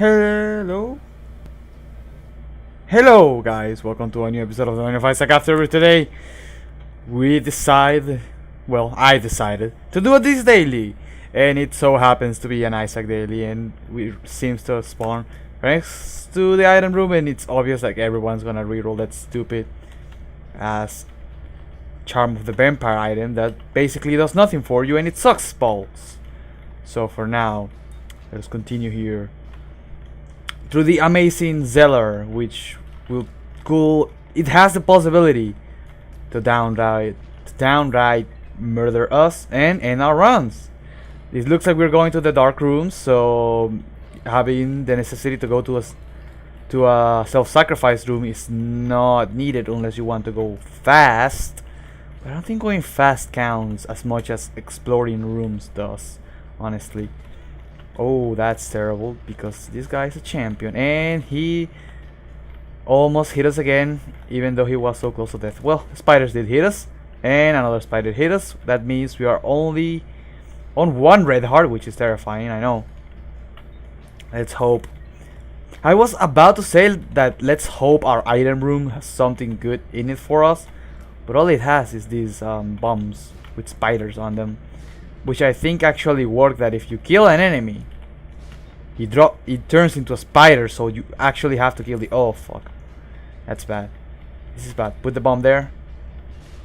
Hello? Hello guys, welcome to a new episode of the Afterbirth. Today I decided to do a this daily, and it so happens to be an Isaac daily, and we seems to spawn next to the item room, and it's obvious like everyone's gonna reroll that stupid ass Charm of the Vampire item that basically does nothing for you and it sucks balls. So for now, let's continue here through the amazing Zeller, which it has the possibility to downright murder us and end our runs. It looks like we're going to the dark rooms, so having the necessity to go to a self-sacrifice room is not needed unless you want to go fast. But I don't think going fast counts as much as exploring rooms does, honestly. Oh, that's terrible, because this guy is a champion and he almost hit us again, even though he was so close to death. Well, spiders did hit us, and another spider hit us. That means we are only on one red heart, which is terrifying, I know. Let's hope. I was about to say that let's hope our item room has something good in it for us, but all it has is these bombs with spiders on them, which I think actually work, that if you kill an enemy, it turns into a spider, so you actually have to kill the... Oh fuck, that's bad. This is bad. Put the bomb there.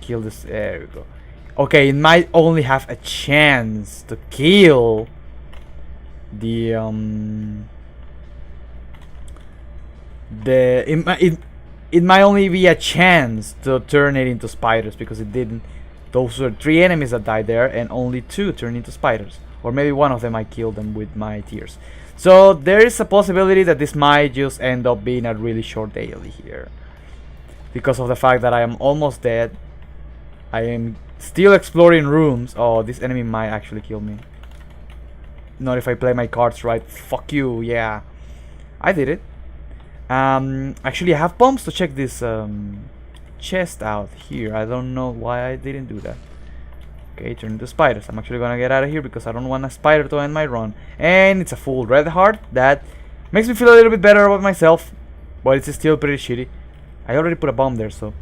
Kill this. There we go. Okay, it might only have a chance to kill the it might only be a chance to turn it into spiders, because it didn't. Those were 3 enemies that died there, and only 2 turned into spiders. Or maybe one of them I killed them with my tears. So there is a possibility that this might just end up being a really short daily here, because of the fact that I am almost dead. I am still exploring rooms. Oh, this enemy might actually kill me. Not if I play my cards right. Fuck you, yeah. I did it. Actually I have bombs to check this chest out here. I don't know why I didn't do that. Okay, turn into spiders. I'm actually gonna get out of here because I don't want a spider to end my run. And it's a full red heart. That makes me feel a little bit better about myself, but it's still pretty shitty. I already put a bomb there, so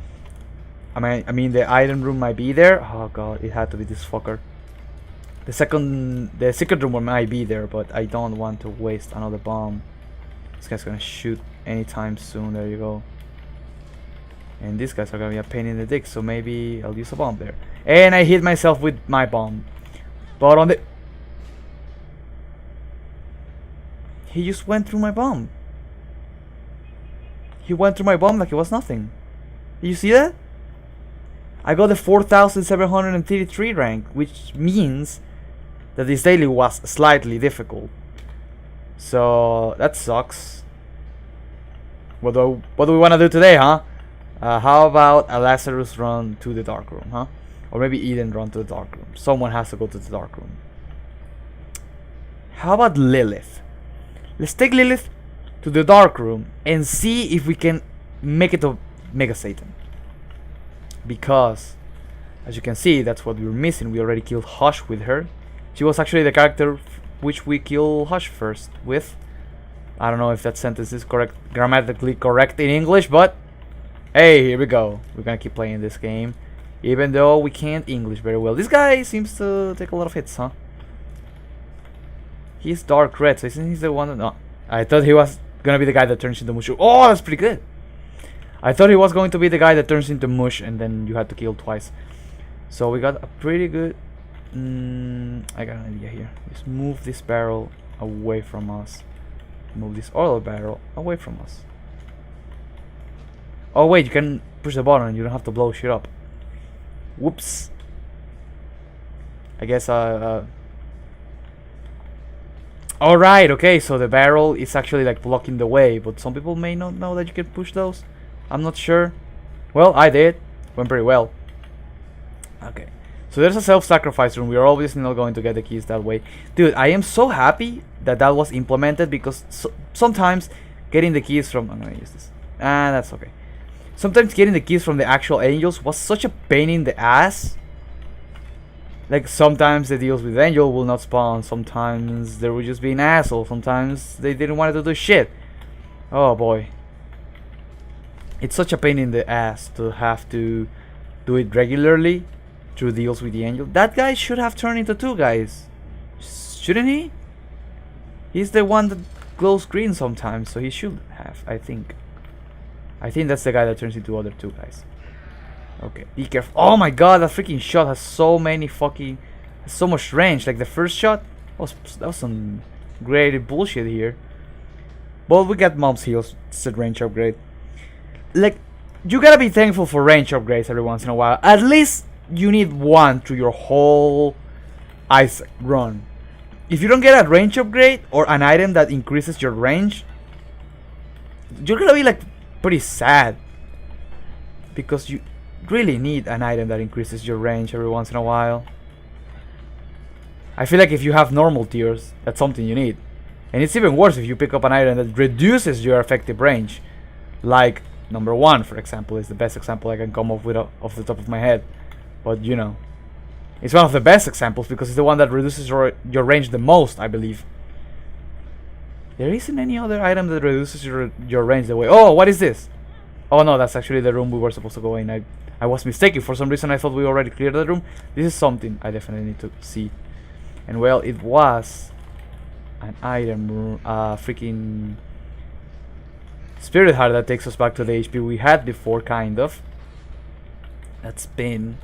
I mean the item room might be there. Oh god, it had to be this fucker. The secret room might be there, but I don't want to waste another bomb. This guy's gonna shoot anytime soon. There you go. And these guys are gonna be a pain in the dick, so maybe I'll use a bomb there. And I hit myself with my bomb, but on the... He just went through my bomb. He went through my bomb like it was nothing. Did you see that? I got the 4,733 rank, which means that this daily was slightly difficult. So that sucks. What do we want to do today, huh? How about a Lazarus run to the dark room, huh? Or maybe Eden run to the dark room. Someone has to go to the dark room. How about Lilith? Let's take Lilith to the dark room and see if we can make it to Mega Satan. Because, as you can see, that's what we were missing. We already killed Hush with her. She was actually the character which we kill Hush first with. I don't know if that sentence is correct, grammatically correct in English, but hey, here we go. We're gonna keep playing this game, even though we can't English very well. This guy seems to take a lot of hits, huh? He's dark red, so isn't he the one that... No, I thought he was gonna be the guy that turns into mush. Oh, that's pretty good. I thought he was going to be the guy that turns into mush and then you had to kill twice. So we got a pretty good... I got an idea here. Just move this barrel away from us. Move this oil barrel away from us. Oh wait, you can push the button and you don't have to blow shit up. Whoops. I guess alright, okay, so the barrel is actually like blocking the way, but some people may not know that you can push those. I'm not sure. Well, I did. Went pretty well. Okay. So there's a self-sacrifice room. We are obviously not going to get the keys that way. Dude, I am so happy that that was implemented, because sometimes getting the keys from... I'm gonna use this. That's okay. Sometimes getting the keys from the actual angels was such a pain in the ass Like sometimes the deals with Angel will not spawn, sometimes they will just be an asshole, sometimes they didn't want to do shit. Oh boy. It's such a pain in the ass to have to do it regularly through deals with the Angel. That guy should have turned into 2 guys. Shouldn't he? He's the one that glows green sometimes, so he should have, I think. I think that's the guy that turns into other 2 guys. Okay, be careful. Oh my god, that freaking shot has so many fucking... so much range. Like the first shot, that was some great bullshit here. But we got Mom's heals. It's a range upgrade. Like, you gotta be thankful for range upgrades every once in a while. At least you need 1 through your whole Isaac run. If you don't get a range upgrade or an item that increases your range, you're gonna be like pretty sad, because you really need an item that increases your range every once in a while. I feel like if you have normal tiers, that's something you need. And it's even worse if you pick up an item that reduces your effective range. Like number 1, for example, is the best example I can come up with off the top of my head. But you know, it's one of the best examples because it's the one that reduces your range the most, I believe. There isn't any other item that reduces your range the way... Oh, what is this? Oh no, that's actually the room we were supposed to go in. I was mistaken. For some reason I thought we already cleared the room. This is something I definitely need to see. And well, it was an item room, freaking spirit heart that takes us back to the HP we had before, kind of. That's been...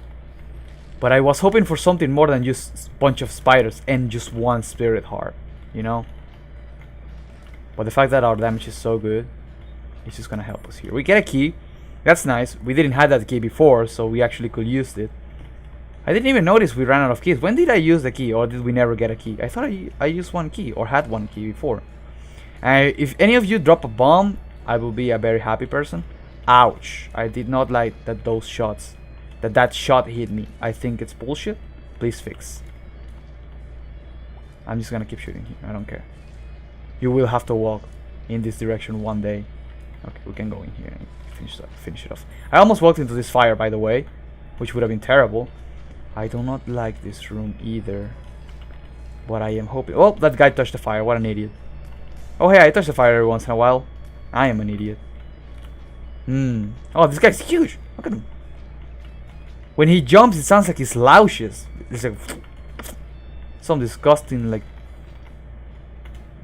But I was hoping for something more than just a bunch of spiders and just 1 spirit heart, you know? But the fact that our damage is so good, it's just gonna help us here. We get a key. That's nice. We didn't have that key before, so we actually could use it. I didn't even notice we ran out of keys. When did I use the key, or did we never get a key? I thought I used 1 key, or had 1 key before. If any of you drop a bomb, I will be a very happy person. Ouch. I did not like that those shots... That shot hit me. I think it's bullshit. Please fix. I'm just gonna keep shooting here. I don't care. You will have to walk in this direction one day. Okay, we can go in here and finish it off. I almost walked into this fire, by the way, which would have been terrible. I do not like this room either, but I am hoping... Oh, that guy touched the fire. What an idiot. Oh, hey, I touch the fire every once in a while. I am an idiot. Oh, this guy's huge. Look at him. When he jumps, it sounds like he slouches. It's like some disgusting, like,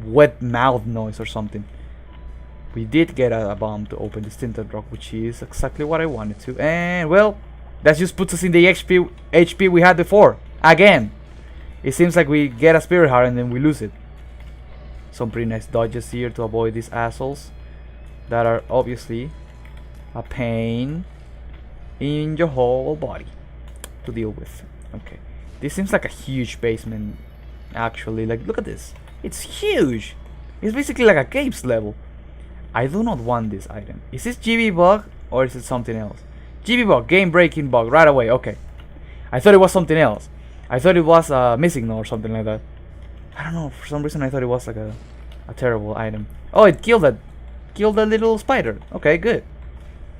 wet mouth noise or something. We did get a bomb to open this tinted rock, which is exactly what I wanted to. And well, that just puts us in the HP we had before. Again, it seems like we get a spirit heart and then we lose it. Some pretty nice dodges here to avoid these assholes that are obviously a pain in your whole body to deal with. Okay, this seems like a huge basement, actually. Like, look at this. It's huge. It's basically like a caves level. I do not want this item. Is this GB bug or is it something else? GB bug, game breaking bug, right away. Okay, I thought it was something else. I thought it was missing or something like that. I don't know, for some reason I thought it was like a terrible item. Oh, it killed that little spider. Okay, good.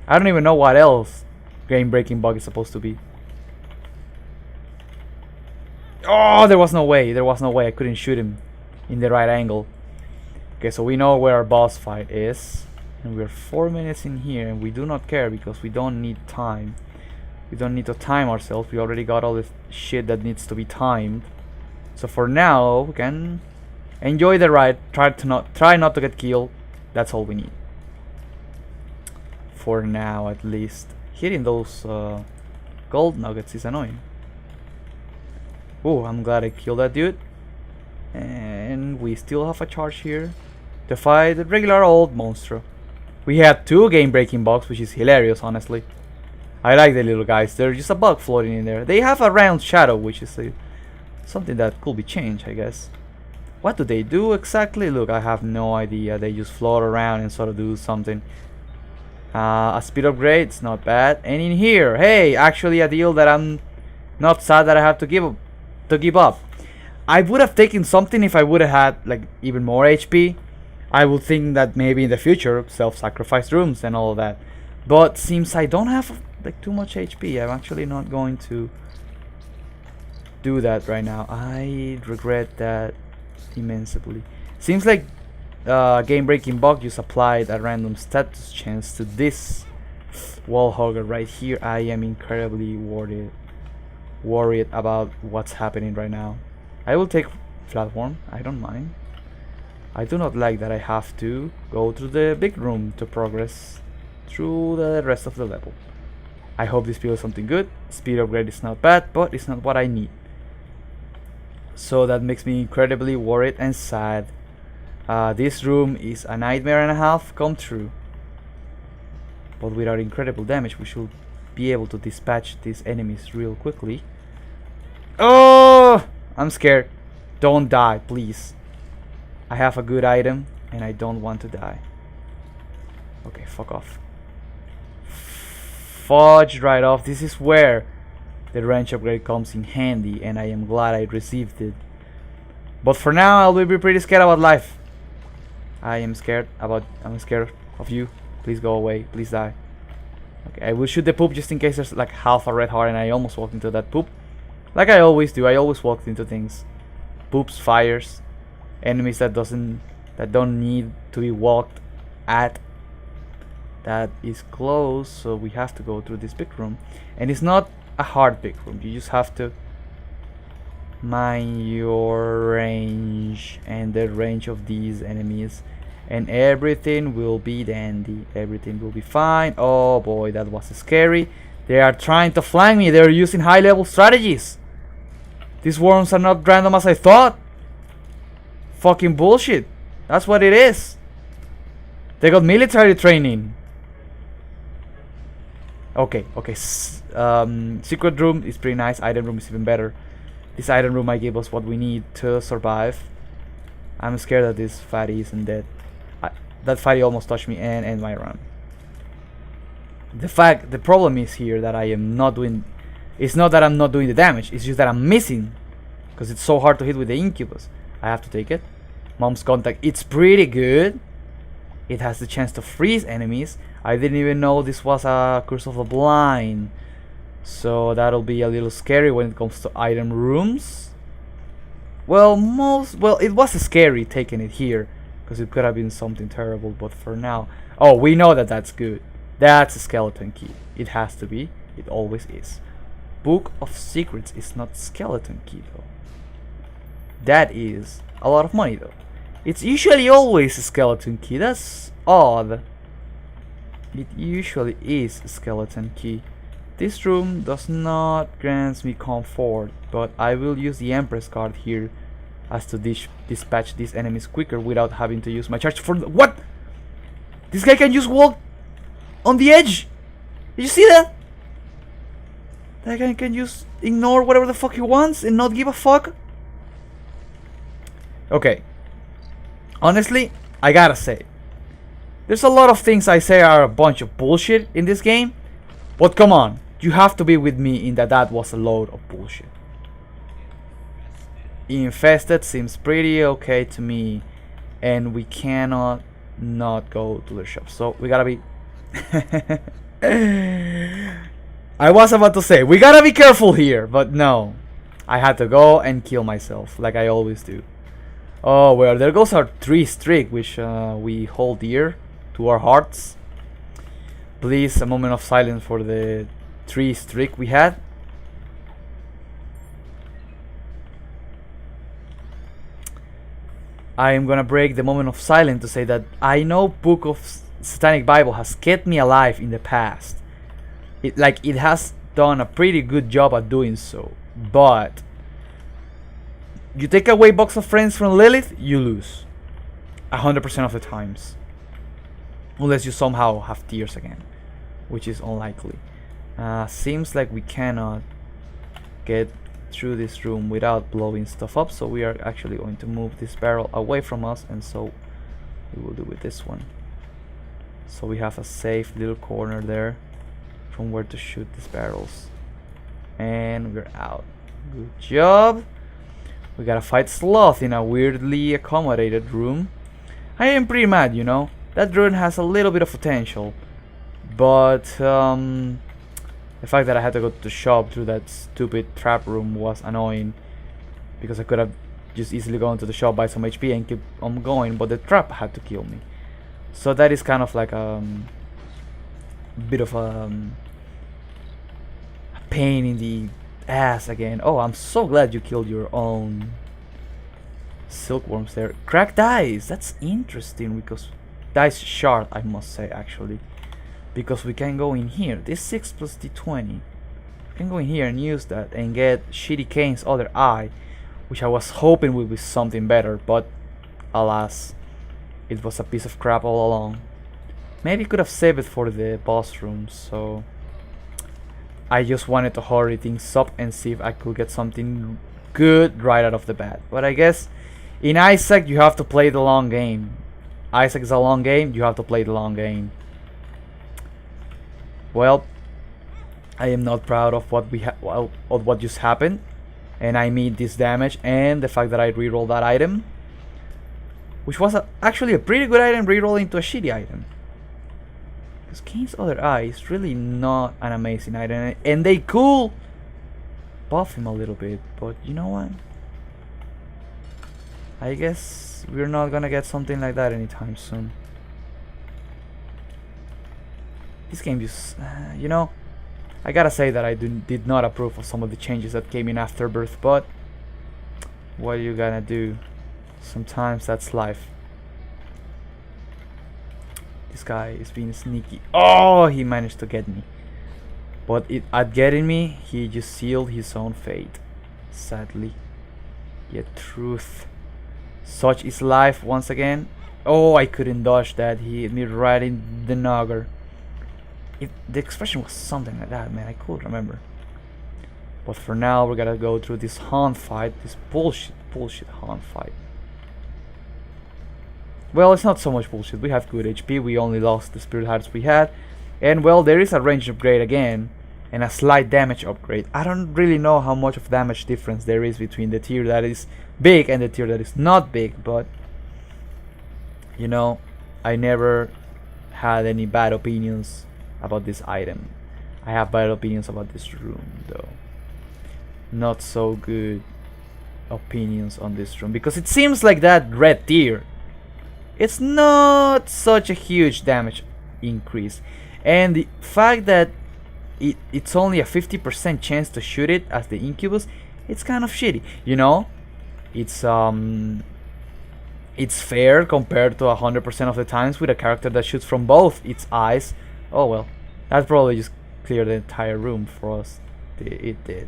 I don't even know what else game breaking bug is supposed to be. Oh, there was no way. I couldn't shoot him in the right angle. Okay, so we know where our boss fight is, and we're 4 minutes in here, and we do not care because we don't need time. We don't need to time ourselves. We already got all this shit that needs to be timed. So for now, we can enjoy the ride. Try not to get killed. That's all we need. For now, at least. Hitting those gold nuggets is annoying. Oh, I'm glad I killed that dude. And we still have a charge here to fight the regular old monster. We had 2 game-breaking bugs, which is hilarious, honestly. I like the little guys. They're just a bug floating in there. They have a round shadow, which is something that could be changed, I guess. What do they do exactly? Look, I have no idea. They just float around and sort of do something. A speed upgrade, it's not bad. And in here, hey, actually a deal that I'm not sad that I have to give up. I would have taken something if I would have had like even more HP. I would think that maybe in the future self-sacrifice rooms and all of that. But since I don't have like too much HP, I'm actually not going to do that right now. I regret that immensely. Seems like game breaking bug just applied a random status chance to this wall hugger right here. I am incredibly worried about what's happening right now. I will take platform, I don't mind. I do not like that I have to go to the big room to progress through the rest of the level. I hope this build is something good. Speed upgrade is not bad, but it's not what I need. So that makes me incredibly worried and sad. This room is a nightmare and a half come true. But with our incredible damage, we should be able to dispatch these enemies real quickly. Oh! I'm scared. Don't die, please. I have a good item, and I don't want to die. Okay, fuck off. Fudge right off. This is where the range upgrade comes in handy, and I am glad I received it. But for now, I will be pretty scared about life. I'm scared of you. Please go away. Please die. Okay, I will shoot the poop just in case there's like half a red heart, and I almost walked into that poop. Like I always do. I always walk into things. Poops, fires, enemies that don't need to be walked at. That is close, so we have to go through this big room, and it's not a hard big room. You just have to mind your range and the range of these enemies, and everything will be dandy. Everything will be fine. Oh boy, that was scary. They are trying to flank me. They're using high level strategies. These worms are not random as I thought. Fucking bullshit. That's what it is. They got military training. Okay. Secret room is pretty nice. Item room is even better. This item room might give us what we need to survive. I'm scared that this fatty isn't dead. That fatty almost touched me and end my run. The problem is here that I am not doing. It's not that I'm not doing the damage. It's just that I'm missing, because it's so hard to hit with the incubus. I have to take it. Mom's contact. It's pretty good. It has the chance to freeze enemies. I didn't even know this was a Curse of the Blind. So that'll be a little scary when it comes to item rooms. Well, it was scary taking it here, because it could have been something terrible, but for now... Oh, we know that that's good. That's a skeleton key. It has to be. It always is. Book of Secrets is not skeleton key though. That is a lot of money though. It's usually always a skeleton key. That's odd. It usually is a skeleton key. This room does not grant me comfort, but I will use the Empress card here as to dispatch these enemies quicker without having to use my charge for the— What? This guy can just walk on the edge. Did you see that? That guy can just ignore whatever the fuck he wants and not give a fuck. Okay. Honestly, I gotta say, there's a lot of things I say are a bunch of bullshit in this game, but come on, you have to be with me in that was a load of bullshit. Infested seems pretty okay to me, and we cannot not go to the shop, so we gotta be... I was about to say, we gotta be careful here, but no. I had to go and kill myself, like I always do. Oh, well, there goes our 3 streak, which we hold dear to our hearts. Please, a moment of silence for the 3 streak we had. I am gonna break the moment of silence to say that I know Book of Satanic Bible has kept me alive in the past. It has done a pretty good job at doing so, but you take away Box of Friends from Lilith, you lose 100% of the times, unless you somehow have tears again, which is unlikely. Seems like we cannot get through this room without blowing stuff up, so we are actually going to move this barrel away from us, and so we will do with this one. So we have a safe little corner there from where to shoot these barrels, and we're out. Good job. We gotta fight Sloth in a weirdly accommodated room. I am pretty mad, you know. That drone has a little bit of potential, but the The fact that I had to go to the shop through that stupid trap room was annoying, because I could have just easily gone to the shop, buy some HP and keep on going, but the trap had to kill me. So that is kind of like a bit of a pain in the ass again. Oh, I'm so glad you killed your own silkworms there. Cracked dice, that's interesting, because dice shard, I must say, actually, because we can go in here. This 6 plus D20, we can go in here and use that and get Shitty Kane's other eye, which I was hoping would be something better, but alas, it was a piece of crap all along. Maybe could have saved it for the boss room, so I just wanted to hurry things up and see if I could get something good right out of the bat. But I guess in Isaac you have to play the long game. Isaac is a long game, you have to play the long game. Well, I am not proud of what of what just happened, and I mean this damage and the fact that I rerolled that item, which was actually a pretty good item, reroll into a shitty item. Because Kane's other eye is really not an amazing item, and they could buff him a little bit, but you know what? I guess we're not gonna get something like that anytime soon. This game just, you know, I gotta say that I did not approve of some of the changes that came in Afterbirth, but what are you gonna do? Sometimes that's life. This guy is being sneaky. Oh, he managed to get me. But at getting me, he just sealed his own fate. Sadly. Yet truth. Such is life once again. Oh, I couldn't dodge that. He hit me right in the nugger. The expression was something like that, man. I could remember. But for now, we're gonna go through this haunt fight. This bullshit haunt fight. Well, it's not so much bullshit. We have good HP. We only lost the spirit hearts we had. And well, there is a range upgrade again. And a slight damage upgrade. I don't really know how much of damage difference there is between the tier that is big and the tier that is not big. But, you know, I never had any bad opinions about this item. I have bad opinions about this room, though. Not so good opinions on this room. Because it seems like that red tier, it's not such a huge damage increase, and the fact that it's only a 50% chance to shoot it as the incubus, it's kind of shitty, you know. It's fair compared to 100% of the times with a character that shoots from both its eyes. Oh well, that probably just cleared the entire room for us. It did.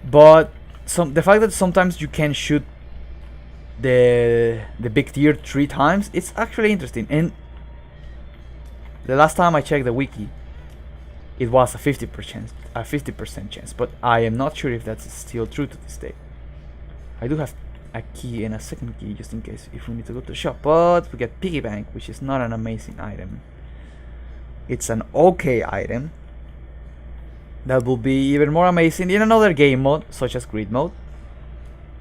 But the fact that sometimes you can shoot the big tier 3 times, it's actually interesting. And the last time I checked the wiki, it was a 50% chance, but I am not sure if that's still true to this day. I do have a key and a second key just in case if we need to go to the shop, but we get piggy bank, which is not an amazing item. It's an okay item that will be even more amazing in another game mode, such as grid mode.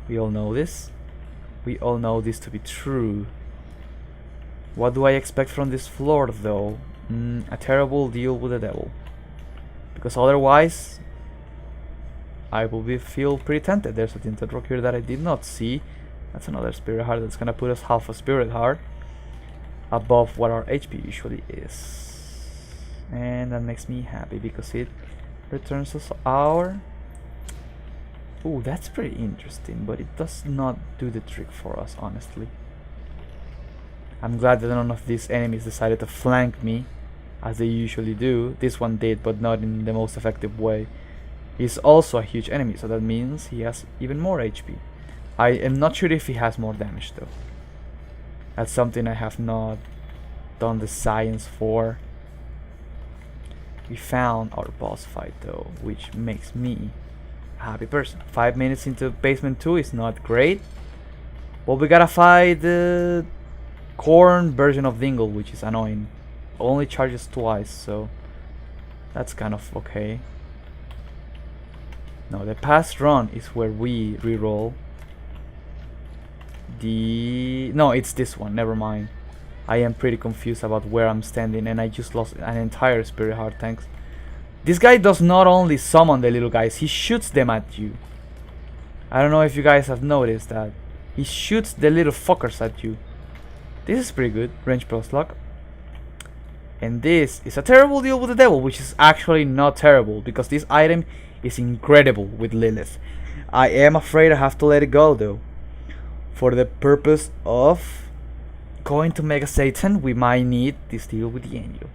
We all know this. We all know this to be true. What do I expect from this floor, though? A terrible deal with the devil. Because otherwise, I will feel pretty tempted. There's a tinted rock here that I did not see. That's another spirit heart that's gonna put us half a spirit heart above what our HP usually is. And that makes me happy because it returns us our... Ooh, that's pretty interesting, but it does not do the trick for us, honestly. I'm glad that none of these enemies decided to flank me, as they usually do. This one did, but not in the most effective way. He's also a huge enemy, so that means he has even more HP. I am not sure if he has more damage, though. That's something I have not done the science for. We found our boss fight, though, which makes me happy person. 5 minutes into basement 2 is not great, but we gotta fight the corn version of Dingle, which is annoying. Only charges twice, so that's kind of okay. No, the past run is where we reroll. No, it's this one, never mind. I am pretty confused about where I'm standing, and I just lost an entire spirit heart, thanks. This guy does not only summon the little guys, he shoots them at you. I don't know if you guys have noticed that. He shoots the little fuckers at you. This is pretty good, range plus luck. And this is a terrible deal with the devil, which is actually not terrible, because this item is incredible with Lilith. I am afraid I have to let it go though. For the purpose of going to Mega Satan, we might need this deal with the angel.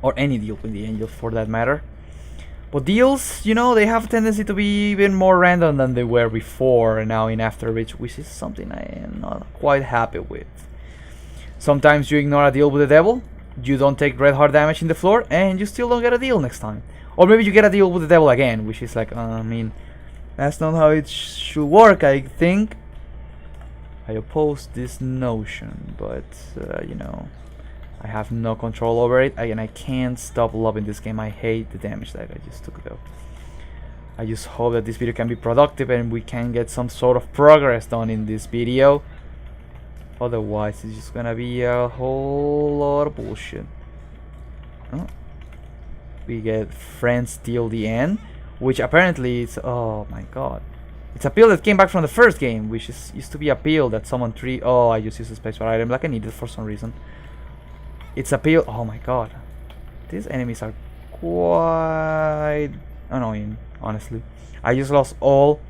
Or any deal with the angel for that matter. But deals, you know, they have a tendency to be even more random than they were before now in Afterbirth, which is something I am not quite happy with. Sometimes you ignore a deal with the devil, you don't take red heart damage in the floor, and you still don't get a deal next time. Or maybe you get a deal with the devil again, which is like, I mean, that's not how it should work, I think. I oppose this notion, but, you know, I have no control over it, and I can't stop loving this game. I hate the damage that I just took though. I just hope that this video can be productive and we can get some sort of progress done in this video. Otherwise, it's just gonna be a whole lot of bullshit. Oh. We get Friends Till the End, which apparently it's, oh my god. It's a pill that came back from the first game, which is used to be a pill that someone oh, I just used a special item like I needed for some reason. It's a pill. Oh my god. These enemies are quite annoying, honestly. I just lost all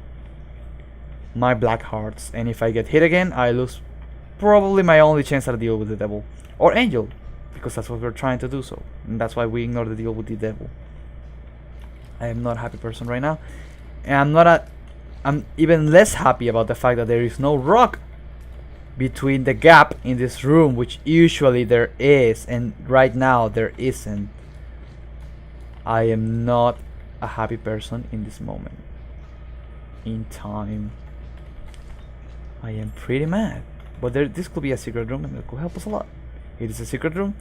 my black hearts, and if I get hit again, I lose probably my only chance at a deal with the devil. Or angel, because that's what we're trying to do so. And that's why we ignore the deal with the devil. I am not a happy person right now. And I'm even less happy about the fact that there is no rock between the gap in this room, which usually there is, and right now there isn't. I am not a happy person in this moment in time. I am pretty mad, but this could be a secret room and it could help us a lot. It is a secret room,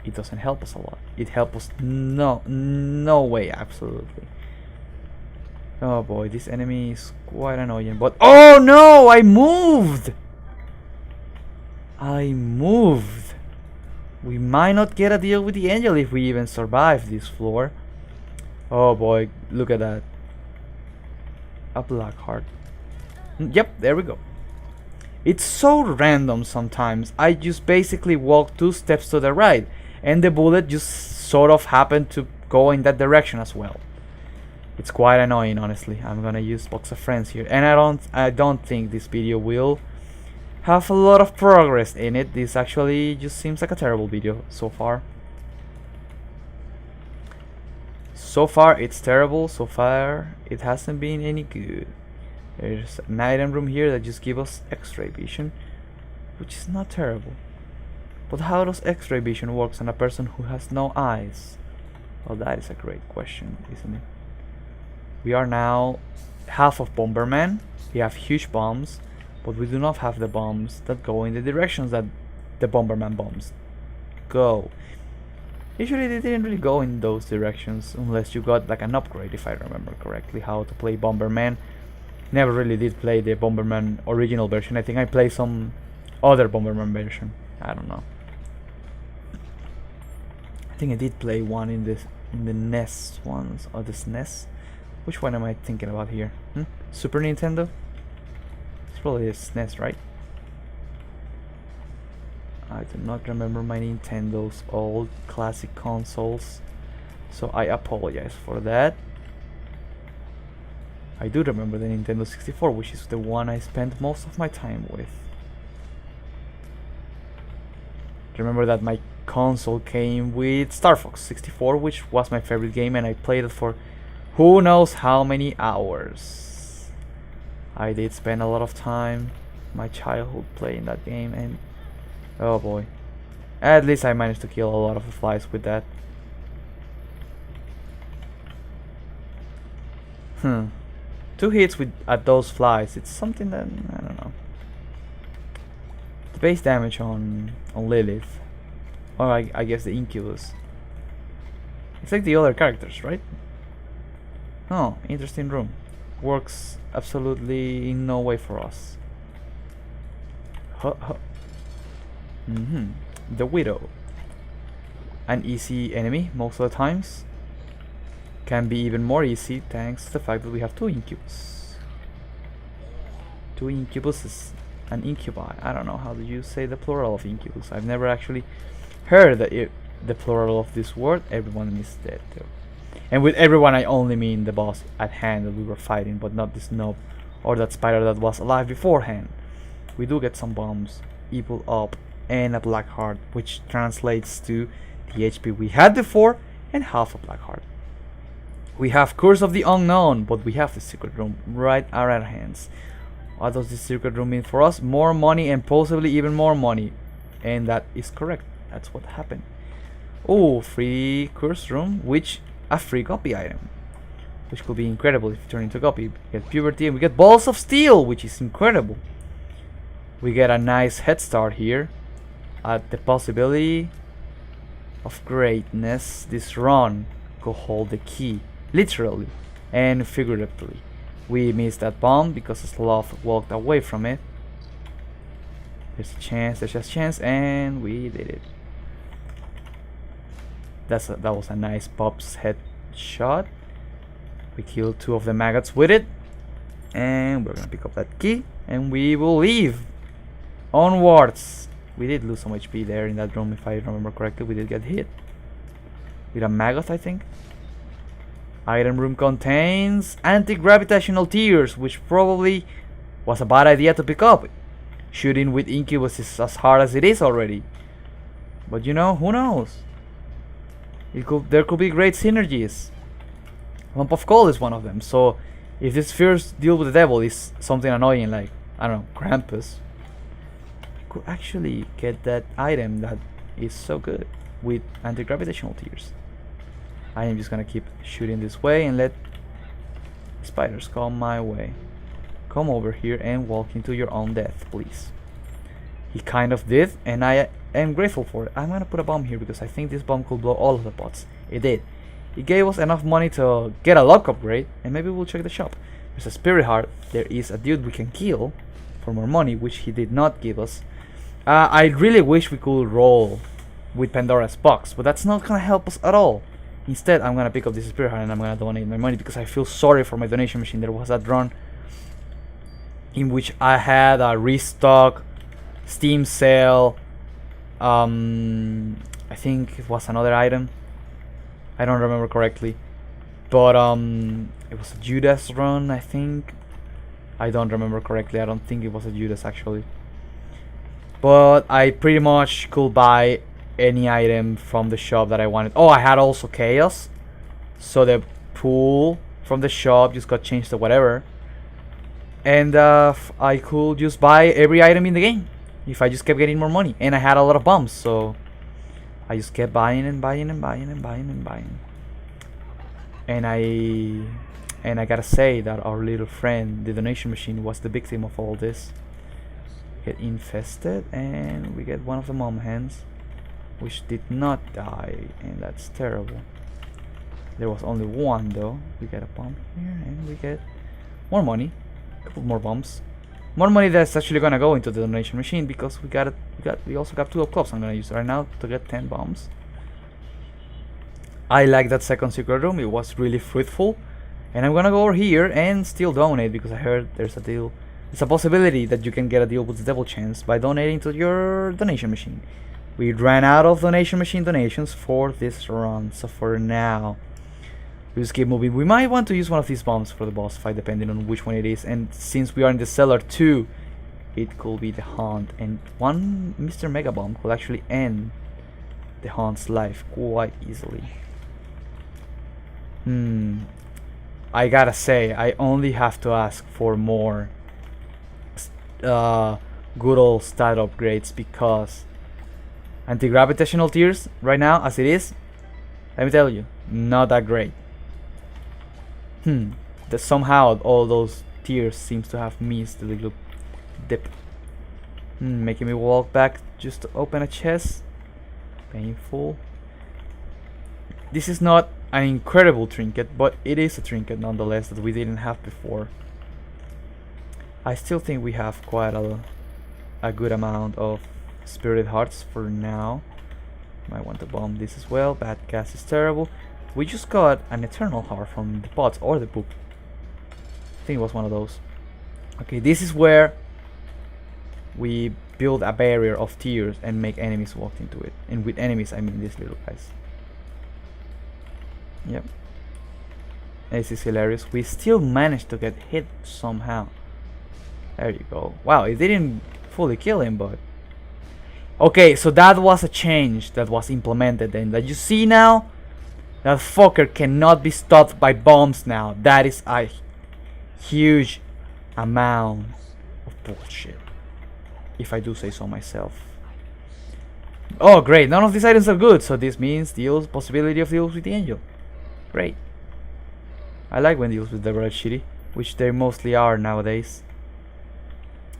it doesn't help us a lot. It helps us no way, absolutely. Oh boy, this enemy is quite annoying, but oh no, I moved. We might not get a deal with the angel if we even survive this floor. Oh boy, look at that. A black heart. Yep, there we go. It's so random sometimes. I just basically walk 2 steps to the right, and the bullet just sort of happened to go in that direction as well. It's quite annoying, honestly. I'm gonna use Box of Friends here, and I don't think this video will have a lot of progress in it. This actually just seems like a terrible video so far. So far it's terrible. So far it hasn't been any good. There's an item room here that just gives us X-ray vision, which is not terrible. But how does X-ray vision work on a person who has no eyes? Well, that is a great question, isn't it? We are now half of Bomberman. We have huge bombs, but we do not have the bombs that go in the directions that the Bomberman bombs go. Usually they didn't really go in those directions unless you got like an upgrade, if I remember correctly, how to play Bomberman. Never really did play the Bomberman original version. I think I played some other Bomberman version. I don't know. I think I did play one in the NES ones, or the SNES. Which one am I thinking about here? Super Nintendo? It's probably a SNES, right? I do not remember my Nintendo's old classic consoles, so I apologize for that. I do remember the Nintendo 64, which is the one I spent most of my time with. Remember that my console came with Star Fox 64, which was my favorite game, and I played it for who knows how many hours. I did spend a lot of time, my childhood, playing that game, and oh boy. At least I managed to kill a lot of the flies with that. 2 hits at those flies, it's something that, I don't know. The base damage on Lilith, or I guess the Incubus, it's like the other characters, right? Oh, interesting room. Works absolutely in no way for us. The Widow. An easy enemy most of the times. can be even more easy thanks to the fact that we have 2 incubus. 2 incubuses. An incubi. I don't know how do you say the plural of incubus. I've never actually heard the plural of this word. Everyone is dead though. And with everyone I only mean the boss at hand that we were fighting, but not this knob or that spider that was alive beforehand. We do get some bombs, evil up, and a black heart, which translates to the HP we had before and half a black heart. We have Curse of the Unknown, but we have the secret room right at our hands. What does this secret room mean for us? More money and possibly even more money. And that is correct. That's what happened. Oh, free curse room, which a free copy item, which could be incredible if you turn into copy. We get puberty and we get balls of steel, which is incredible. We get a nice head start here at the possibility of greatness. This run could hold the key, literally and figuratively. We missed that bomb because Sloth walked away from it. There's a chance, there's just a chance, and we did it. That was a nice Bob's head shot. We killed 2 of the maggots with it, and we're gonna pick up that key, and we will leave onwards. We did lose some HP there in that room, if I remember correctly. We did get hit with a maggot, I think. Item room contains anti-gravitational tears, which probably was a bad idea to pick up. Shooting with incubus is as hard as it is already. But you know, who knows? There could be great synergies. Lump of coal is one of them. So if this first deal with the devil is something annoying like, I don't know, Krampus, could actually get that item that is so good with anti-gravitational tears. I am just gonna keep shooting this way and let spiders come my way. Come over here and walk into your own death, please. He kind of did, and I am grateful for it. I'm gonna put a bomb here because I think this bomb could blow all of the pots. It did. It gave us enough money to get a luck upgrade, and maybe we'll check the shop. There's a spirit heart. There is a dude we can kill for more money, which he did not give us. I really wish we could roll with Pandora's box, but that's not gonna help us at all. Instead, I'm gonna pick up this spirit heart and I'm gonna donate my money because I feel sorry for my donation machine. There was that run in which I had a restock, Steam sale, I think it was another item. I don't remember correctly, but it was a Judas run, I think. I don't remember correctly. I don't think it was a Judas actually, but I pretty much could buy any item from the shop that I wanted. Oh, I had also chaos, so the pool from the shop just got changed to whatever, and I could just buy every item in the game if I just kept getting more money, and I had a lot of bombs, so I just kept buying and buying and buying and buying and buying. And I gotta say that our little friend, the donation machine, was the victim of all this. Get infested, and we get one of the mom hens, which did not die, and that's terrible. There was only one though. We get a bomb here, and we get more money, a couple more bombs, more money that's actually gonna go into the donation machine because we also got 2 of clubs. I'm gonna use right now to get 10 bombs. I like that second secret room. It was really fruitful, and I'm gonna go over here and still donate because I heard there's a deal. It's a possibility that you can get a deal with the devil chance by donating to your donation machine. We ran out of donation machine donations for this run, so for now we just keep moving. We might want to use one of these bombs for the boss fight depending on which one it is, and since we are in the cellar too, it could be the Haunt, and one Mr. Mega Bomb could actually end the Haunt's life quite easily. I gotta say, I only have to ask for more good old stat upgrades because anti-gravitational tears right now as it is, let me tell you, not that great. That somehow all those tears seems to have missed the little dip. Making me walk back just to open a chest. Painful. This is not an incredible trinket, but it is a trinket nonetheless that we didn't have before. I still think we have quite a good amount of spirit hearts for now. Might want to bomb this as well. Bad gas is terrible. We just got an eternal heart from the pots or the book. I think it was one of those. Okay, this is where we build a barrier of tears and make enemies walk into it. And with enemies, I mean these little guys. Yep. This is hilarious. We still managed to get hit somehow. There you go. Wow, it didn't fully kill him, but... Okay, so that was a change that was implemented, and that you see now, that fucker cannot be stopped by bombs now. That is a huge amount of bullshit, if I do say so myself. Oh great, none of these items are good, so this means deals possibility of deals with the angel. Great. I like when deals with the red shitty, which they mostly are nowadays.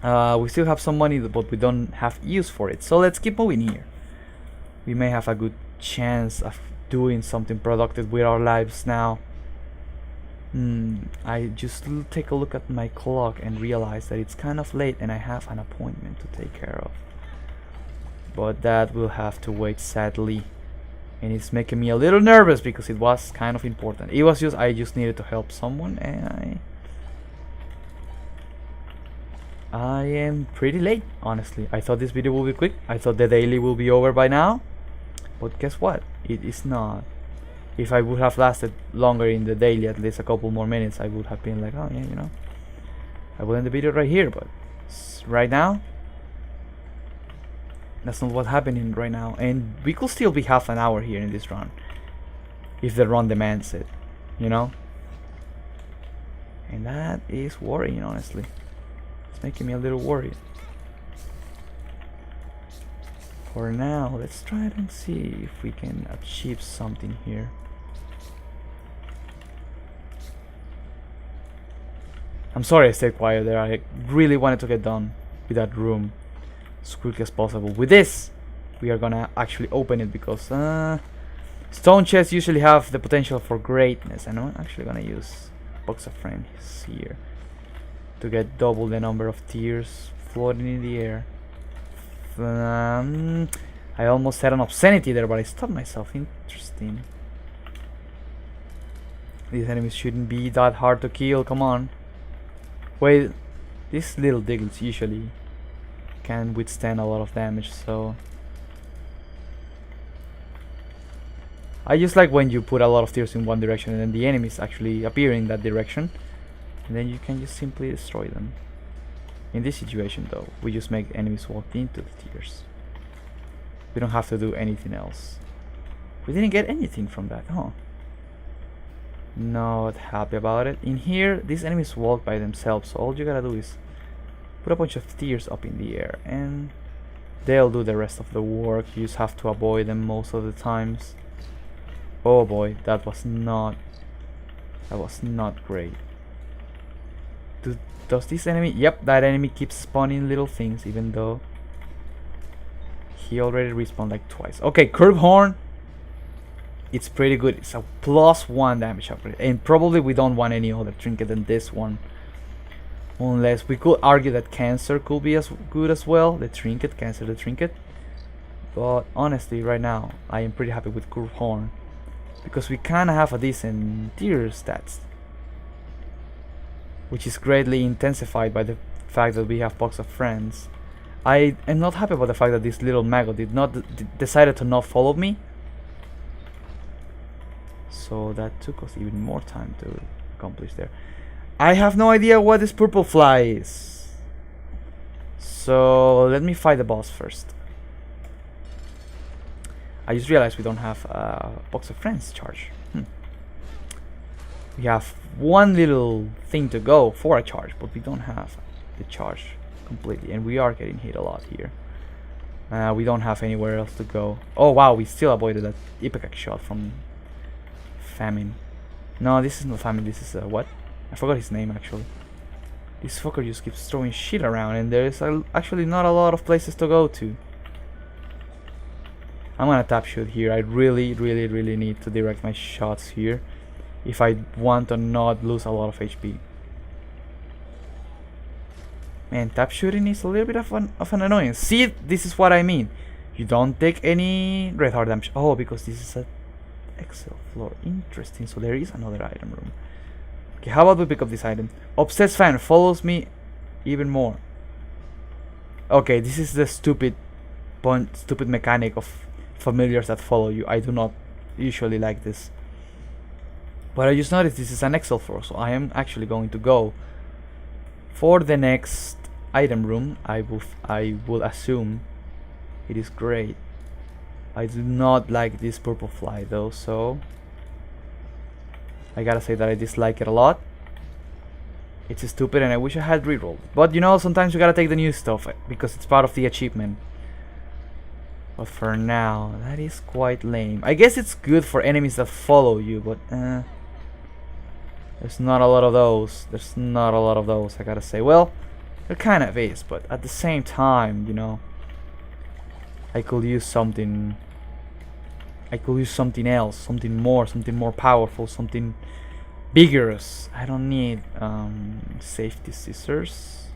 We still have some money, but we don't have use for it, so let's keep moving here. We may have a good chance of doing something productive with our lives now. I just take a look at my clock and realize that it's kind of late and I have an appointment to take care of. But that will have to wait, sadly. And it's making me a little nervous because it was kind of important. It was just, I just needed to help someone, and I am pretty late, honestly. I thought this video would be quick. I thought the daily will be over by now. But guess what? It is not. If I would have lasted longer in the daily, at least a couple more minutes, I would have been like, oh yeah, you know, I will end the video right here. But right now, that's not what's happening right now. And we could still be half an hour here in this run, if the run demands it, you know. And that is worrying, honestly. It's making me a little worried. For now, let's try it and see if we can achieve something here. I'm sorry I stayed quiet there. I really wanted to get done with that room as quick as possible. With this, we are gonna actually open it because stone chests usually have the potential for greatness, and I'm actually gonna use box of frames here to get double the number of tears floating in the air. I almost said an obscenity there, but I stopped myself. Interesting. These enemies shouldn't be that hard to kill. Come on. Wait, these little diggles usually can withstand a lot of damage, so I just like when you put a lot of tears in one direction and then the enemies actually appear in that direction, and then you can just simply destroy them. In this situation though, we just make enemies walk into the tears. We don't have to do anything else. We didn't get anything from that, huh? Not happy about it. In here, these enemies walk by themselves, so all you gotta do is put a bunch of tears up in the air and they'll do the rest of the work. You just have to avoid them most of the times. Oh boy, that was not great. Does this enemy... Yep, that enemy keeps spawning little things, even though he already respawned like twice. Okay, Curve Horn. It's pretty good. It's a +1 damage upgrade. And probably we don't want any other trinket than this one. Unless we could argue that Cancer could be as good as well. The trinket, Cancer the trinket. But honestly, right now, I am pretty happy with Curve Horn, because we kinda have a decent tier stats, which is greatly intensified by the fact that we have Box of Friends. I am not happy about the fact that this little maggot decided to not follow me. So that took us even more time to accomplish there. I have no idea what this purple fly is. So let me fight the boss first. I just realized we don't have a Box of Friends charge. We have one little thing to go for a charge, but we don't have the charge completely, and we are getting hit a lot here. We don't have anywhere else to go. Oh wow, we still avoided that Ipecac shot from Famine. No, this is not Famine, this is what? I forgot his name actually. This fucker just keeps throwing shit around, and there's actually not a lot of places to go to. I'm gonna tap shoot here. I really need to direct my shots here if I want to not lose a lot of HP. Man, tap shooting is a little bit of an annoyance. See, this is what I mean. You don't take any red heart damage. Oh, because this is a Excel floor. Interesting. So there is another item room. Okay, how about we pick up this item? Obsessed fan follows me even more. Okay, this is the stupid mechanic of familiars that follow you. I do not usually like this. But I just noticed this is an Excel floor, so I am actually going to go for the next item room. I will assume it is great. I do not like this purple fly though, so I gotta say that I dislike it a lot. It's stupid and I wish I had rerolled. But you know, sometimes you gotta take the new stuff because it's part of the achievement. But for now, that is quite lame. I guess it's good for enemies that follow you, but there's not a lot of those. There's not a lot of those, I gotta say. Well, there kind of is, but at the same time, you know, I could use something. I could use something else, something more powerful, something vigorous. I don't need safety scissors.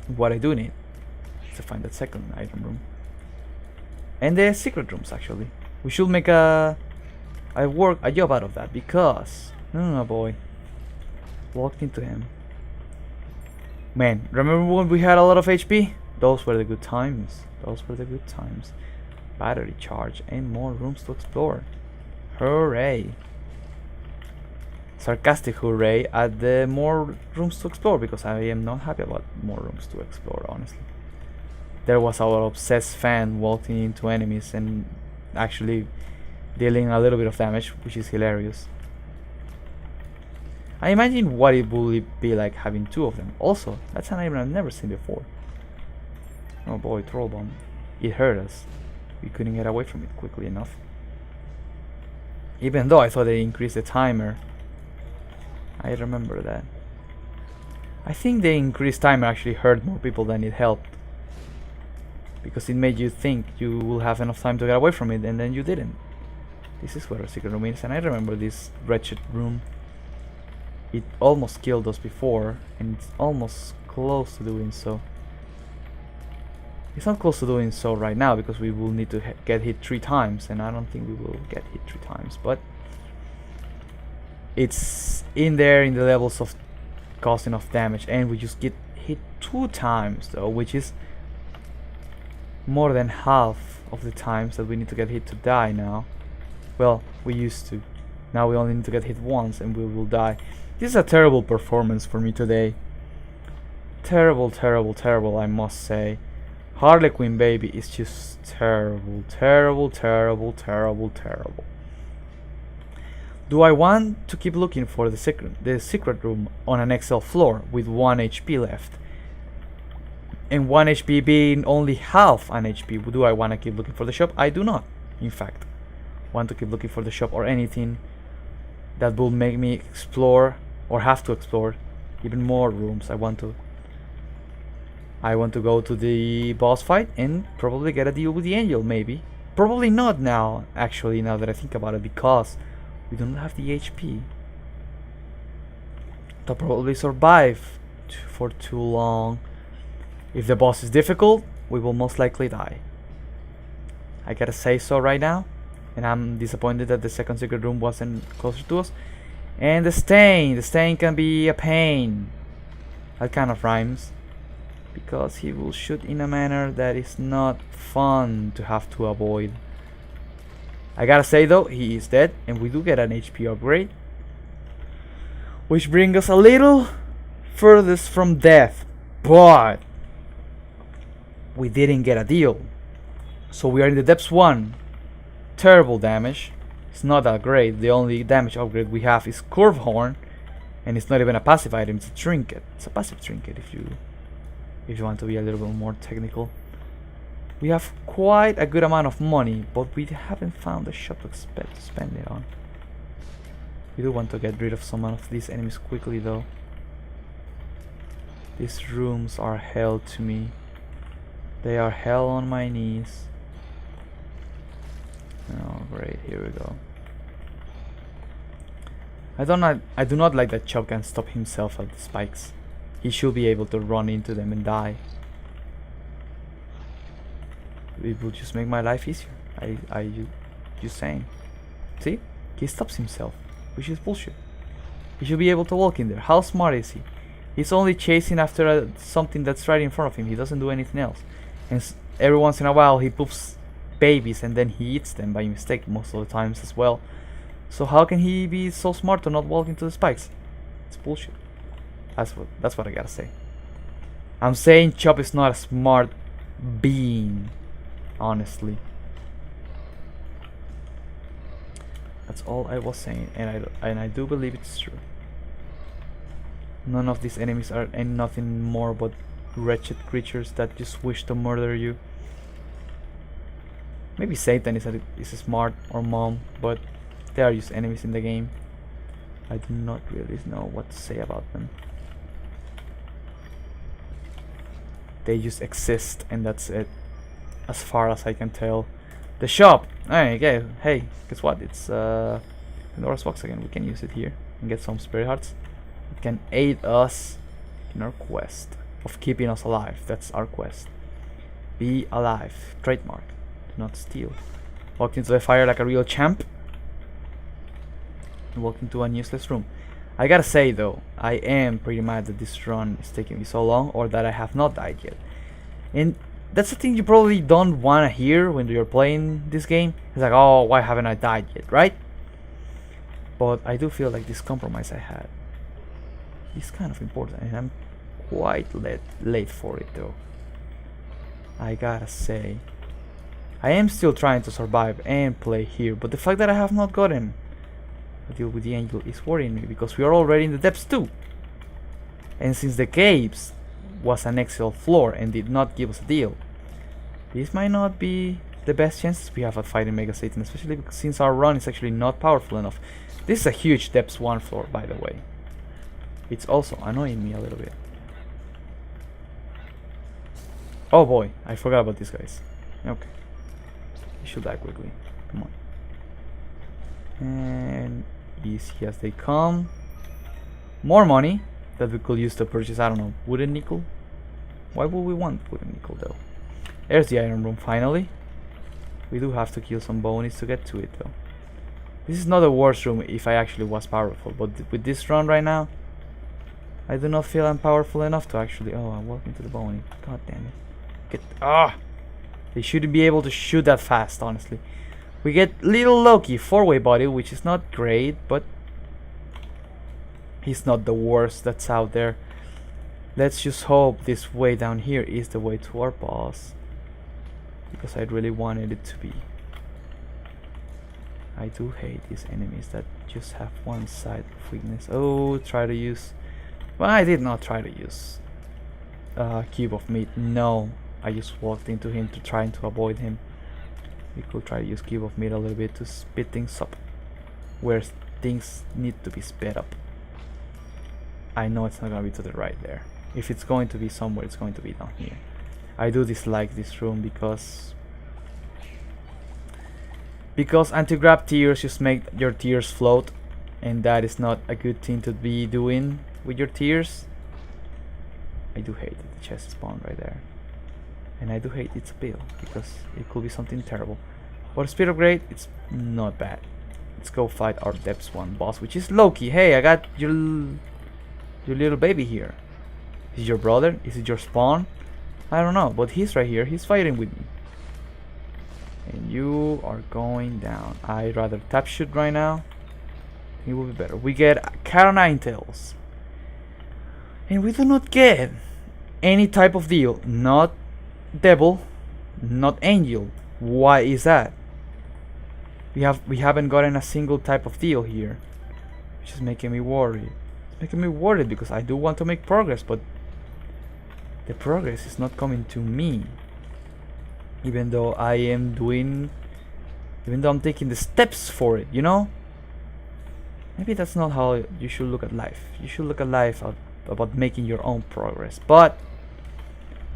What I do need is to find that second item room and the secret rooms. Actually, we should make a job out of that because oh boy, walked into him. Man, remember when we had a lot of HP? Those were the good times. Those were the good times. Battery charge and more rooms to explore. Hooray! Sarcastic hooray at the more rooms to explore, because I am not happy about more rooms to explore, honestly. There was our obsessed fan walking into enemies and actually dealing a little bit of damage, which is hilarious. I imagine what it would be like having two of them. Also, that's an item I've never seen before. Oh boy, troll bomb. It hurt us. We couldn't get away from it quickly enough. Even though I thought they increased the timer. I remember that. I think the increased timer actually hurt more people than it helped. Because it made you think you will have enough time to get away from it, and then you didn't. This is where a secret room is, and I remember this wretched room. It almost killed us before, and it's almost close to doing so. It's not close to doing so right now because we will need to get hit 3 times, and I don't think we will get hit 3 times, but it's in there in the levels of causing enough damage, and we just get hit 2 times though, which is more than half of the times that we need to get hit to die now. Well, we used to. Now we only need to get hit once and we will die. This is a terrible performance for me today. Terrible, terrible, terrible, I must say. Harlequin baby is just terrible, terrible, terrible, terrible, terrible. Do I want to keep looking for the secret room on an Excel floor with 1 HP left? And 1 HP being only half an HP. Do I want to keep looking for the shop? I do not, in fact, want to keep looking for the shop or anything that will make me explore or have to explore even more rooms. I want to go to the boss fight and probably get a deal with the angel, maybe. Probably not now, actually, now that I think about it, because we don't have the HP to probably survive for too long. If the boss is difficult, we will most likely die. I gotta say so right now. And I'm disappointed that the second secret room wasn't closer to us. And the stain can be a pain. That kind of rhymes. Because he will shoot in a manner that is not fun to have to avoid. I gotta say though, he is dead, and we do get an HP upgrade, which brings us a little furthest from death, but we didn't get a deal. So we are in the depths 1. Terrible damage. It's not that great. The only damage upgrade we have is Curve Horn, and it's not even a passive item, it's a trinket. It's a passive trinket if you want to be a little bit more technical. We have quite a good amount of money, but we haven't found a shop to spend it on. We do want to get rid of some of these enemies quickly though. These rooms are hell to me. They are hell on my knees. Oh great, here we go. I do not like that Chop can stop himself at the spikes. He should be able to run into them and die. it will just make my life easier. You just saying. See? He stops himself, which is bullshit. He should be able to walk in there. How smart is he? He's only chasing after something that's right in front of him. He doesn't do anything else. And every once in a while he poops babies and then he eats them by mistake most of the times as well. So how can he be so smart to not walk into the spikes? It's bullshit. That's what I gotta say. I'm saying Chop is not a smart being, honestly. That's all I was saying, and I do believe it's true. None of these enemies are nothing more but wretched creatures that just wish to murder you. Maybe Satan is smart, or Mom, but they are just enemies in the game. I do not really know what to say about them. They just exist, and that's it, as far as I can tell. The shop! Okay, hey, guess what? It's Pandora's box again. We can use it here and get some spirit hearts. It can aid us in our quest of keeping us alive. That's our quest. Be alive. Trademark. Do not steal. Walked into the fire like a real champ. And walked into an useless room. I gotta say though, I am pretty mad that this run is taking me so long, or that I have not died yet. And that's the thing you probably don't want to hear when you're playing this game. It's like, oh, why haven't I died yet, right? But I do feel like this compromise I had is kind of important, and I'm quite late for it though. I gotta say, I am still trying to survive and play here, but the fact that I have not gotten a deal with the angel is worrying me, because we are already in the depths too. And since the caves was an Excel floor and did not give us a deal, this might not be the best chances we have at fighting Mega Satan, especially since our run is actually not powerful enough. This is a huge depths 1 floor, by the way. It's also annoying me a little bit. Oh boy, I forgot about these guys. Okay, you should die quickly. Come on. And easy as they come. More money that we could use to purchase, I don't know, wooden nickel. Why would we want wooden nickel though? There's the iron room finally. We do have to kill some bonies to get to it though. This is not the worst room if I actually was powerful, but with this run right now, I do not feel I'm powerful enough to actually... Oh, I'm walking to the bony. God damn it. They shouldn't be able to shoot that fast, honestly. We get little Loki, 4-way body, which is not great, but he's not the worst that's out there. Let's just hope this way down here is the way to our boss, because I really wanted it to be. I do hate these enemies that just have one side of weakness. Oh, try to use... Well, I did not try to use cube of meat. No, I just walked into him to trying to avoid him. We could try to use cube of meat a little bit to speed things up where things need to be sped up. I know it's not gonna be to the right there. If it's going to be somewhere, it's going to be down here. I do dislike this room because anti-grab tears just make your tears float, and that is not a good thing to be doing with your tears. I do hate that the chest spawned right there, and I do hate its appeal because it could be something terrible. But speed upgrade, it's not bad. Let's go fight our depths 1 boss, which is Loki. Hey, I got your little baby here. Is it your brother? Is it your spawn? I don't know, but he's right here. He's fighting with me. And you are going down. I'd rather tap shoot right now. It will be better. We get Cat o' Nine Tails. And we do not get any type of deal. Not devil, not angel. Why is that? We haven't gotten a single type of deal here, which is making me worried. It's making me worried because I do want to make progress, but the progress is not coming to me. Even though I'm taking the steps for it, you know? Maybe that's not how you should look at life. You should look at life about making your own progress. But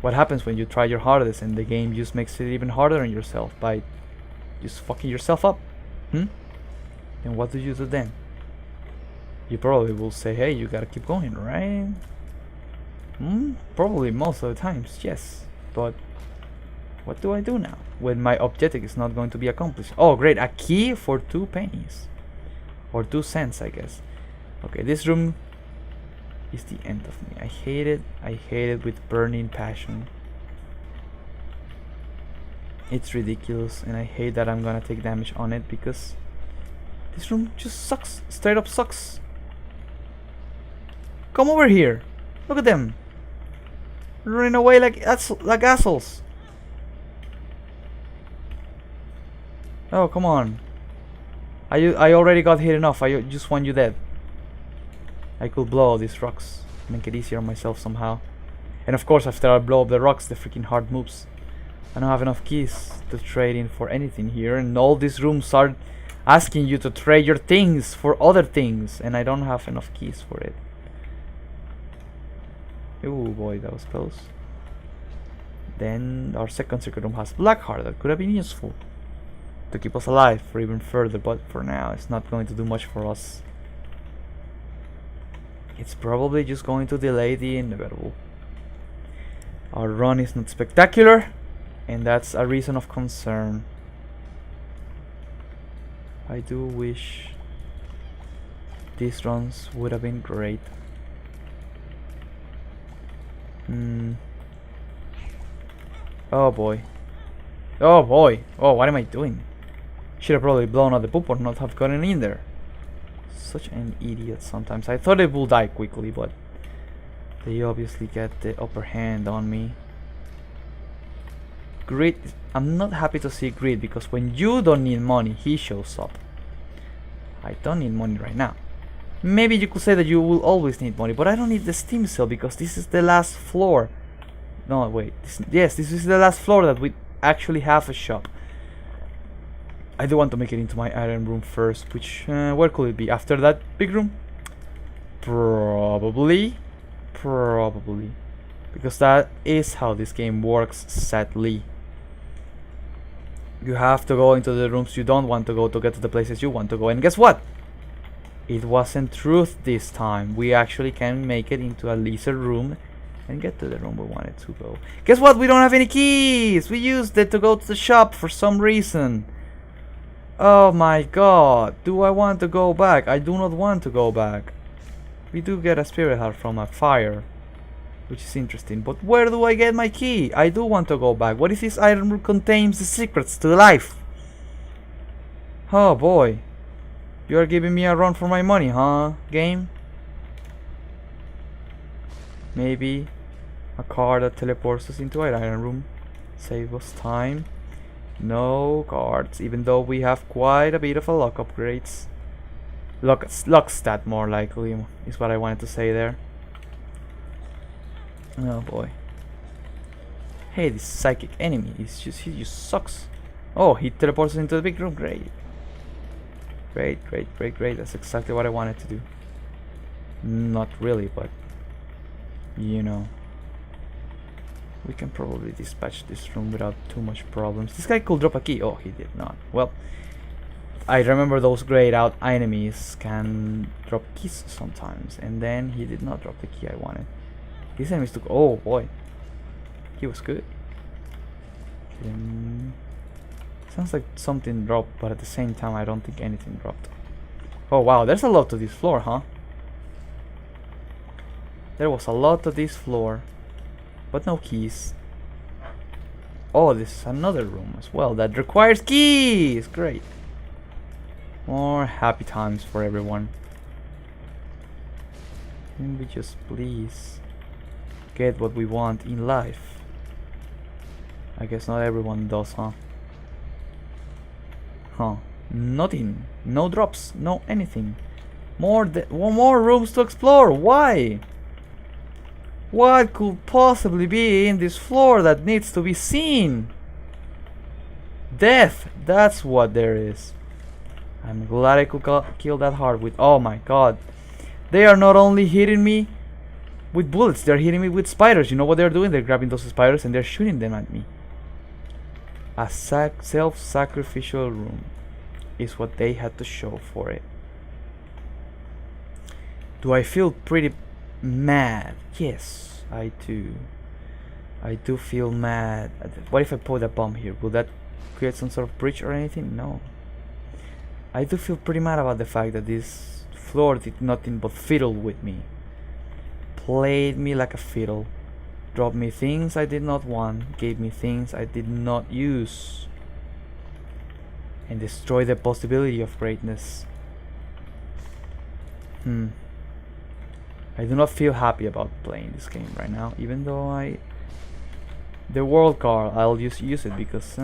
what happens when you try your hardest and the game just makes it even harder on yourself by just fucking yourself up? And what do you do then? You probably will say, hey, you gotta keep going, right? Probably most of the times, yes. But What do I do now when my objective is not going to be accomplished? Oh great, a key for 2 pennies. Or 2 cents, I guess. Okay, this room is the end of me. I hate it. I hate it with burning passion. It's ridiculous, and I hate that I'm gonna take damage on it because this room just sucks. Straight up sucks. Come over here. Look at them. Running away like assholes. Oh, come on. I already got hit enough. I just want you dead. I could blow all these rocks. Make it easier on myself somehow. And of course, after I blow up the rocks, the freaking heart moves. I don't have enough keys to trade in for anything here. And all these rooms are asking you to trade your things for other things. And I don't have enough keys for it. Oh boy, that was close. Then our second secret room has black heart that could have been useful to keep us alive for even further, but for now it's not going to do much for us. It's probably just going to delay the inevitable. Our run is not spectacular, and that's a reason of concern. I do wish these runs would have been great. Oh boy. Oh boy. Oh, what am I doing? Should have probably blown out the poop or not have gotten in there. Such an idiot sometimes. I thought it would die quickly, but they obviously get the upper hand on me. Greed. I'm not happy to see Greed because when you don't need money, he shows up. I don't need money right now. Maybe you could say that you will always need money, but I don't need the steam cell because this is the last floor. No, wait. Yes, this is the last floor that we actually have a shop. I do want to make it into my iron room first, which, where could it be? After that big room? Probably. Because that is how this game works, sadly. You have to go into the rooms you don't want to go to get to the places you want to go. And guess what? It wasn't truth this time. We actually can make it into a lesser room and get to the room we wanted to go. Guess what? We don't have any keys. We used it to go to the shop for some reason. Oh my god. Do I want to go back? I do not want to go back. We do get a spirit heart from a fire, which is interesting. But where do I get my key? I do want to go back. What if this item room contains the secrets to life? Oh boy. You are giving me a run for my money, huh, game? Maybe a car that teleports us into an iron room. Save us time. No cards, even though we have quite a bit of a luck upgrades. Luck stat more likely is what I wanted to say there. Oh boy. Hey, this psychic enemy is he just sucks. Oh, he teleports us into the big room. Great. Great. That's exactly what I wanted to do. Not really, but you know. We can probably dispatch this room without too much problems. This guy could drop a key. Oh, he did not. Well, I remember those grayed out enemies can drop keys sometimes. And then he did not drop the key I wanted. These enemies took... Oh, boy. He was good. Sounds like something dropped, but at the same time, I don't think anything dropped. Oh, wow. There's a lot to this floor, huh? There was a lot to this floor. But no keys. Oh, this is another room as well that requires keys. Great. More happy times for everyone. Can we just please get what we want in life? I guess not everyone does, huh? Nothing. No drops. No anything. More rooms to explore. Why? What could possibly be in this floor that needs to be seen? Death. That's what there is. I'm glad I could kill that heart with... Oh my god. They are not only hitting me with bullets, they're hitting me with spiders. You know what they're doing? They're grabbing those spiders and they're shooting them at me. A self-sacrificial room is what they had to show for it. Do I feel pretty mad? Yes, I do. I do feel mad. What if I put a bomb here? Will that create some sort of breach or anything? No. I do feel pretty mad about the fact that this floor did nothing but fiddle with me. Played me like a fiddle. Dropped me things I did not want. Gave me things I did not use. And destroyed the possibility of greatness. I do not feel happy about playing this game right now, even though the world card, I'll just use it because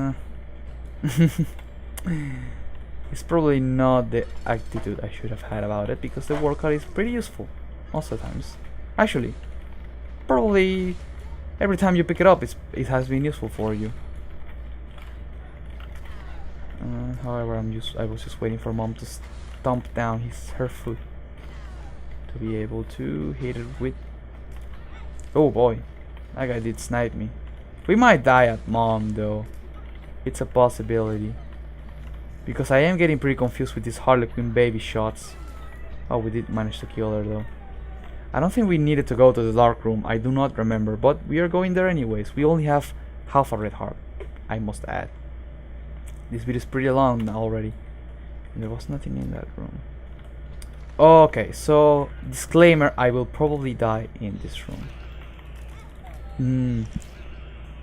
it's probably not the attitude I should have had about it, because the world card is pretty useful most of the times. Actually, probably every time you pick it up, it has been useful for you. However, I was just waiting for Mom to stomp down her foot to be able to hit it with. Oh boy, that guy did snipe me. We might die at Mom though. It's a possibility, because I am getting pretty confused with these Harlequin baby shots. Oh, we did manage to kill her though. I don't think we needed to go to the dark room. I do not remember, but we are going there anyways. We only have half a red heart, I must add. This video is pretty long now already. And there was nothing in that room. Okay, so disclaimer, I will probably die in this room.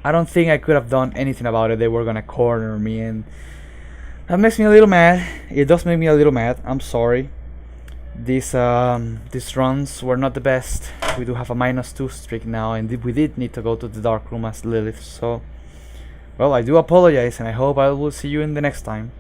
I don't think I could have done anything about it. They were gonna corner me, and that makes me a little mad. It does make me a little mad. I'm sorry. These runs were not the best. We do have a -2 streak now, and we did need to go to the dark room as Lilith, so well, I do apologize, and I hope I will see you in the next time.